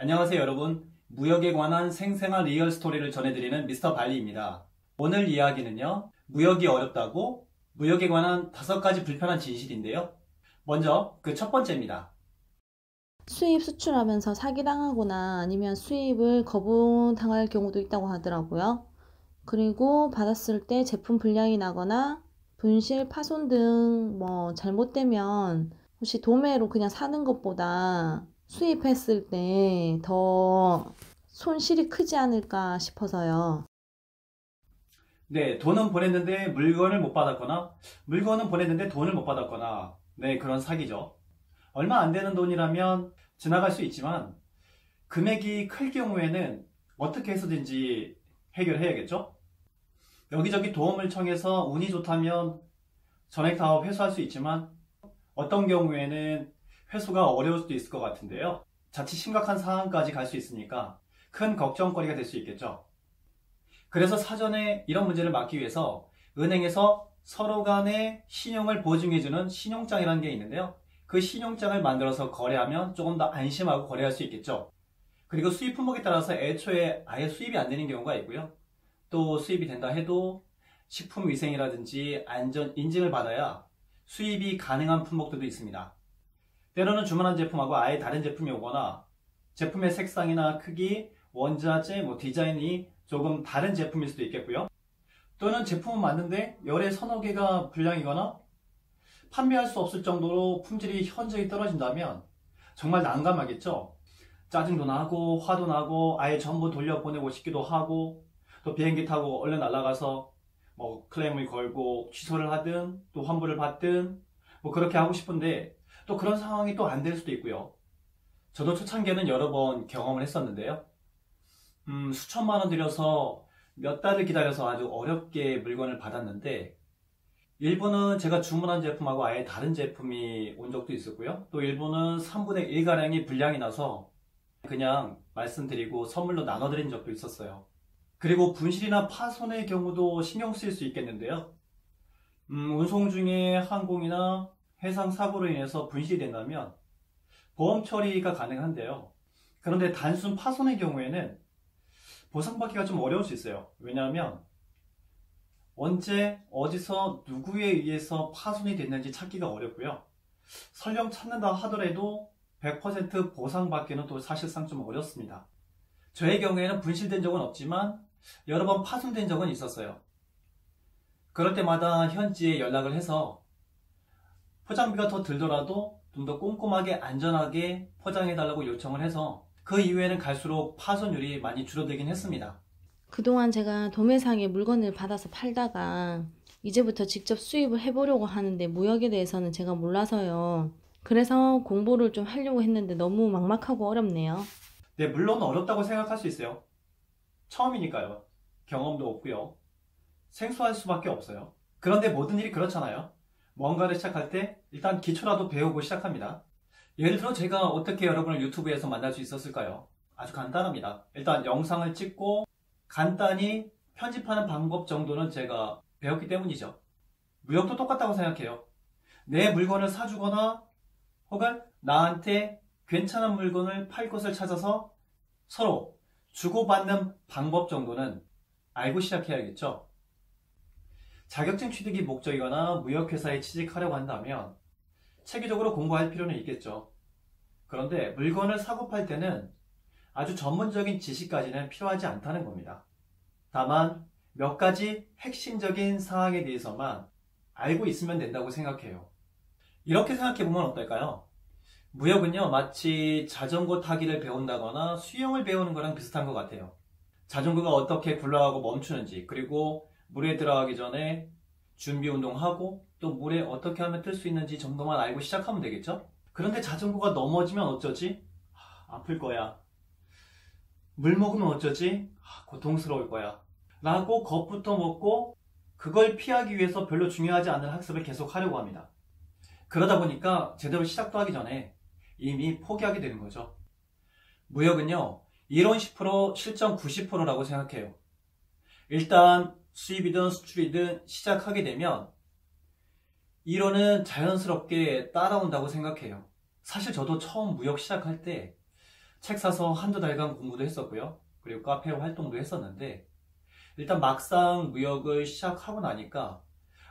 안녕하세요 여러분. 무역에 관한 생생한 리얼 스토리를 전해드리는 미스터 발리입니다. 오늘 이야기는요, 무역이 어렵다고 무역에 관한 5가지 불편한 진실인데요. 먼저 그 첫 번째입니다. 수입 수출하면서 사기당하거나 아니면 수입을 거부당할 경우도 있다고 하더라고요. 그리고 받았을 때 제품 불량이 나거나 분실, 파손 등 잘못되면 혹시 도매로 그냥 사는 것보다 수입했을 때 더 손실이 크지 않을까 싶어서요. 네, 돈은 보냈는데 물건을 못 받았거나 물건은 보냈는데 돈을 못 받았거나, 네, 그런 사기죠. 얼마 안 되는 돈이라면 지나갈 수 있지만 금액이 클 경우에는 어떻게 해서든지 해결해야겠죠? 여기저기 도움을 청해서 운이 좋다면 전액 다 회수할 수 있지만 어떤 경우에는 회수가 어려울 수도 있을 것 같은데요. 자칫 심각한 상황까지 갈 수 있으니까 큰 걱정거리가 될 수 있겠죠. 그래서 사전에 이런 문제를 막기 위해서 은행에서 서로 간의 신용을 보증해주는 신용장이라는 게 있는데요. 그 신용장을 만들어서 거래하면 조금 더 안심하고 거래할 수 있겠죠. 그리고 수입 품목에 따라서 애초에 아예 수입이 안 되는 경우가 있고요. 또 수입이 된다 해도 식품위생이라든지 안전 인증을 받아야 수입이 가능한 품목들도 있습니다. 때로는 주문한 제품하고 아예 다른 제품이 오거나 제품의 색상이나 크기, 원자재, 디자인이 조금 다른 제품일 수도 있겠고요. 또는 제품은 맞는데 열의 서너 개가 불량이거나 판매할 수 없을 정도로 품질이 현저히 떨어진다면 정말 난감하겠죠. 짜증도 나고 화도 나고 아예 전부 돌려보내고 싶기도 하고, 또 비행기 타고 얼른 날아가서 클레임을 걸고 취소를 하든 또 환불을 받든 그렇게 하고 싶은데 또 그런 상황이 또 안 될 수도 있고요. 저도 초창기에는 여러 번 경험을 했었는데요. 수천만 원 들여서 몇 달을 기다려서 아주 어렵게 물건을 받았는데, 일부는 제가 주문한 제품하고 아예 다른 제품이 온 적도 있었고요. 또 일부는 3분의 1가량이 불량이 나서 그냥 말씀드리고 선물로 나눠드린 적도 있었어요. 그리고 분실이나 파손의 경우도 신경 쓰일 수 있겠는데요. 운송 중에 항공이나 해상 사고로 인해서 분실이 된다면 보험 처리가 가능한데요. 그런데 단순 파손의 경우에는 보상받기가 좀 어려울 수 있어요. 왜냐하면 언제 어디서 누구에 의해서 파손이 됐는지 찾기가 어렵고요. 설령 찾는다 하더라도 100% 보상받기는 또 사실상 좀 어렵습니다. 저의 경우에는 분실된 적은 없지만 여러 번 파손된 적은 있었어요. 그럴 때마다 현지에 연락을 해서 포장비가 더 들더라도 좀 더 꼼꼼하게 안전하게 포장해달라고 요청을 해서 그 이후에는 갈수록 파손율이 많이 줄어들긴 했습니다. 그동안 제가 도매상에 물건을 받아서 팔다가 이제부터 직접 수입을 해보려고 하는데 무역에 대해서는 제가 몰라서요. 그래서 공부를 좀 하려고 했는데 너무 막막하고 어렵네요. 네, 물론 어렵다고 생각할 수 있어요. 처음이니까요. 경험도 없고요. 생소할 수밖에 없어요. 그런데 모든 일이 그렇잖아요. 뭔가를 시작할 때 일단 기초라도 배우고 시작합니다. 예를 들어 제가 어떻게 여러분을 유튜브에서 만날 수 있었을까요? 아주 간단합니다. 일단 영상을 찍고 간단히 편집하는 방법 정도는 제가 배웠기 때문이죠. 무역도 똑같다고 생각해요. 내 물건을 사주거나 혹은 나한테 괜찮은 물건을 팔 곳을 찾아서 서로 주고받는 방법 정도는 알고 시작해야겠죠. 자격증 취득이 목적이거나 무역회사에 취직하려고 한다면 체계적으로 공부할 필요는 있겠죠. 그런데 물건을 사고 팔 때는 아주 전문적인 지식까지는 필요하지 않다는 겁니다. 다만 몇 가지 핵심적인 사항에 대해서만 알고 있으면 된다고 생각해요. 이렇게 생각해보면 어떨까요? 무역은요, 마치 자전거 타기를 배운다거나 수영을 배우는 거랑 비슷한 것 같아요. 자전거가 어떻게 굴러가고 멈추는지, 그리고 물에 들어가기 전에 준비 운동하고 또 물에 어떻게 하면 뜰 수 있는지 정도만 알고 시작하면 되겠죠? 그런데 자전거가 넘어지면 어쩌지? 아플 거야. 물 먹으면 어쩌지? 고통스러울 거야. 라고 겁부터 먹고 그걸 피하기 위해서 별로 중요하지 않은 학습을 계속 하려고 합니다. 그러다 보니까 제대로 시작도 하기 전에 이미 포기하게 되는 거죠. 무역은요, 이론 10%, 실전 90%라고 생각해요. 일단 수입이든 수출이든 시작하게 되면 이론은 자연스럽게 따라온다고 생각해요. 사실 저도 처음 무역 시작할 때 책 사서 한두 달간 공부도 했었고요. 그리고 카페 활동도 했었는데 일단 막상 무역을 시작하고 나니까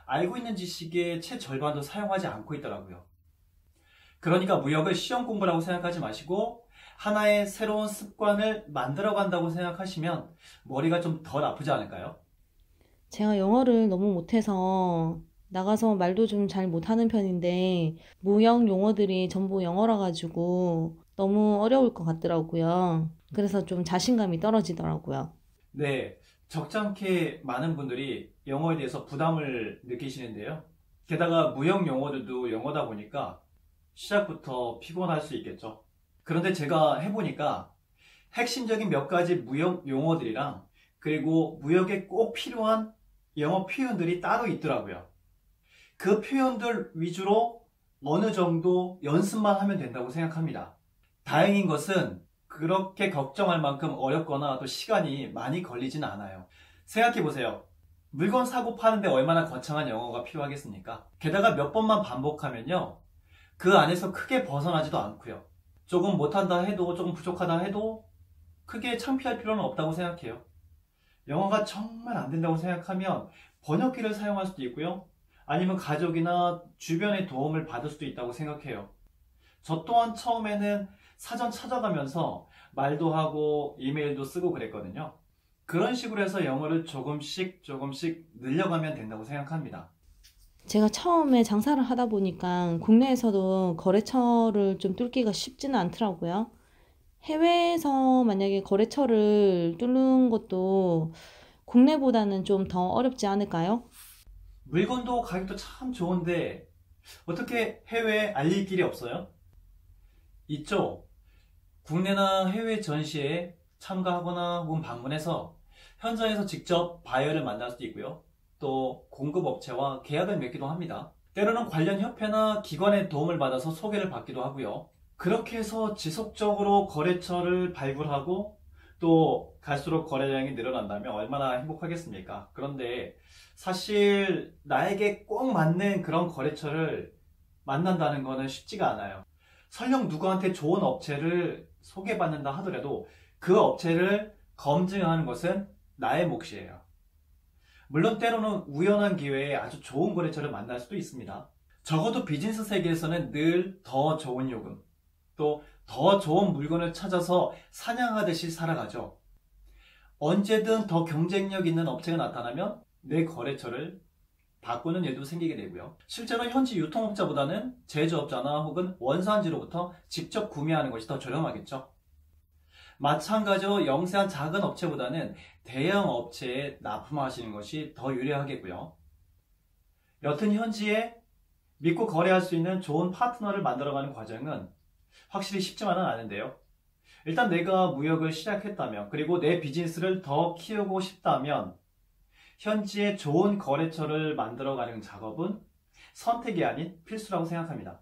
알고 있는 지식의 채 절반도 사용하지 않고 있더라고요. 그러니까 무역을 시험 공부라고 생각하지 마시고 하나의 새로운 습관을 만들어 간다고 생각하시면 머리가 좀 덜 아프지 않을까요? 제가 영어를 너무 못해서 나가서 말도 좀 잘 못하는 편인데 무역 용어들이 전부 영어라 가지고 너무 어려울 것 같더라고요. 그래서 좀 자신감이 떨어지더라고요. 네, 적잖게 많은 분들이 영어에 대해서 부담을 느끼시는데요. 게다가 무역 용어들도 영어다 보니까 시작부터 피곤할 수 있겠죠. 그런데 제가 해보니까 핵심적인 몇 가지 무역 용어들이랑 그리고 무역에 꼭 필요한 영어 표현들이 따로 있더라고요. 그 표현들 위주로 어느 정도 연습만 하면 된다고 생각합니다. 다행인 것은 그렇게 걱정할 만큼 어렵거나 또 시간이 많이 걸리진 않아요. 생각해보세요. 물건 사고 파는데 얼마나 거창한 영어가 필요하겠습니까? 게다가 몇 번만 반복하면요. 그 안에서 크게 벗어나지도 않고요. 조금 못한다 해도 조금 부족하다 해도 크게 창피할 필요는 없다고 생각해요. 영어가 정말 안 된다고 생각하면 번역기를 사용할 수도 있고요. 아니면 가족이나 주변의 도움을 받을 수도 있다고 생각해요. 저 또한 처음에는 사전 찾아가면서 말도 하고 이메일도 쓰고 그랬거든요. 그런 식으로 해서 영어를 조금씩 늘려가면 된다고 생각합니다. 제가 처음에 장사를 하다 보니까 국내에서도 거래처를 좀 뚫기가 쉽지는 않더라고요. 해외에서 만약에 거래처를 뚫는 것도 국내보다는 좀 더 어렵지 않을까요? 물건도 가격도 참 좋은데 어떻게 해외에 알릴 길이 없어요? 있죠. 국내나 해외 전시에 참가하거나 혹은 방문해서 현장에서 직접 바이어를 만날 수도 있고요. 또 공급업체와 계약을 맺기도 합니다. 때로는 관련 협회나 기관의 도움을 받아서 소개를 받기도 하고요. 그렇게 해서 지속적으로 거래처를 발굴하고 또 갈수록 거래량이 늘어난다면 얼마나 행복하겠습니까? 그런데 사실 나에게 꼭 맞는 그런 거래처를 만난다는 것은 쉽지가 않아요. 설령 누구한테 좋은 업체를 소개받는다 하더라도 그 업체를 검증하는 것은 나의 몫이에요. 물론 때로는 우연한 기회에 아주 좋은 거래처를 만날 수도 있습니다. 적어도 비즈니스 세계에서는 늘 더 좋은 요금, 또 더 좋은 물건을 찾아서 사냥하듯이 살아가죠. 언제든 더 경쟁력 있는 업체가 나타나면 내 거래처를 바꾸는 일도 생기게 되고요. 실제로 현지 유통업자보다는 제조업자나 혹은 원산지로부터 직접 구매하는 것이 더 저렴하겠죠. 마찬가지로 영세한 작은 업체보다는 대형 업체에 납품하시는 것이 더 유리하겠고요. 여튼 현지에 믿고 거래할 수 있는 좋은 파트너를 만들어가는 과정은 확실히 쉽지만은 않은데요. 일단 내가 무역을 시작했다면 그리고 내 비즈니스를 더 키우고 싶다면 현지에 좋은 거래처를 만들어가는 작업은 선택이 아닌 필수라고 생각합니다.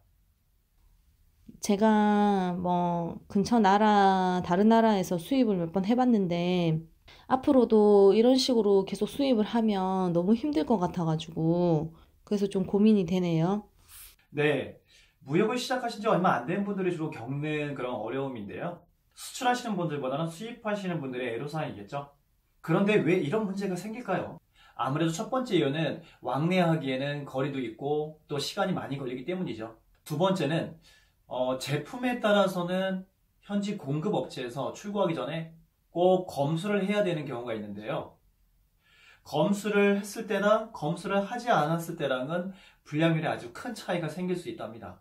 제가 뭐 근처 다른 나라에서 수입을 몇 번 해봤는데 앞으로도 이런 식으로 계속 수입을 하면 너무 힘들 것 같아가지고 그래서 좀 고민이 되네요. 네, 무역을 시작하신 지 얼마 안 된 분들이 주로 겪는 그런 어려움인데요. 수출하시는 분들보다는 수입하시는 분들의 애로사항이겠죠. 그런데 왜 이런 문제가 생길까요? 아무래도 첫 번째 이유는 왕래하기에는 거리도 있고 또 시간이 많이 걸리기 때문이죠. 두 번째는 제품에 따라서는 현지 공급업체에서 출고하기 전에 꼭 검수를 해야 되는 경우가 있는데요. 검수를 했을 때랑 검수를 하지 않았을 때랑은 불량률에 아주 큰 차이가 생길 수 있답니다.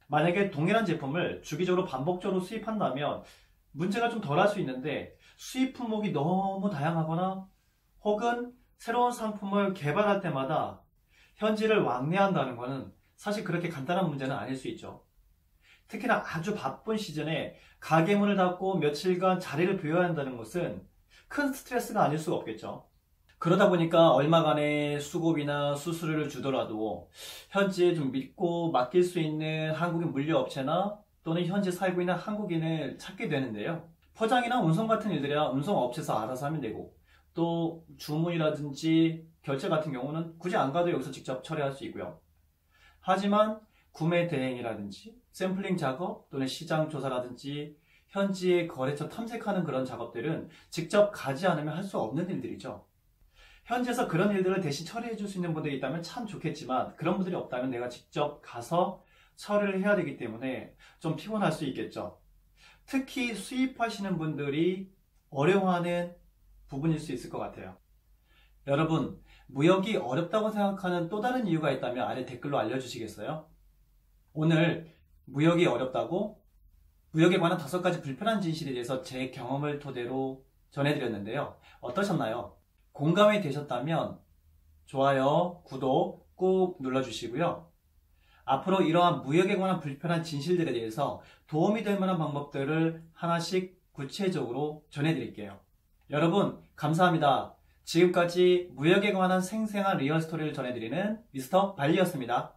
만약에 동일한 제품을 주기적으로 반복적으로 수입한다면 문제가 좀 덜할 수 있는데 수입 품목이 너무 다양하거나 혹은 새로운 상품을 개발할 때마다 현지를 왕래한다는 것은 사실 그렇게 간단한 문제는 아닐 수 있죠. 특히나 아주 바쁜 시즌에 가게 문을 닫고 며칠간 자리를 비워야 한다는 것은 큰 스트레스가 아닐 수가 없겠죠. 그러다 보니까 얼마간의 수고비나 수수료를 주더라도 현지에 좀 믿고 맡길 수 있는 한국인 물류업체나 또는 현지 살고 있는 한국인을 찾게 되는데요. 포장이나 운송 같은 일들이야 운송업체에서 알아서 하면 되고 또 주문이라든지 결제 같은 경우는 굳이 안 가도 여기서 직접 처리할 수 있고요. 하지만 구매 대행이라든지 샘플링 작업 또는 시장 조사라든지 현지의 거래처 탐색하는 그런 작업들은 직접 가지 않으면 할 수 없는 일들이죠. 현지에서 그런 일들을 대신 처리해 줄 수 있는 분들이 있다면 참 좋겠지만 그런 분들이 없다면 내가 직접 가서 처리를 해야 되기 때문에 좀 피곤할 수 있겠죠. 특히 수입하시는 분들이 어려워하는 부분일 수 있을 것 같아요. 여러분, 무역이 어렵다고 생각하는 또 다른 이유가 있다면 아래 댓글로 알려주시겠어요? 오늘 무역이 어렵다고 무역에 관한 5가지 불편한 진실에 대해서 제 경험을 토대로 전해드렸는데요. 어떠셨나요? 공감이 되셨다면 좋아요, 구독 꼭 눌러주시고요. 앞으로 이러한 무역에 관한 불편한 진실들에 대해서 도움이 될 만한 방법들을 하나씩 구체적으로 전해드릴게요. 여러분, 감사합니다. 지금까지 무역에 관한 생생한 리얼 스토리를 전해드리는 미스터 발리였습니다.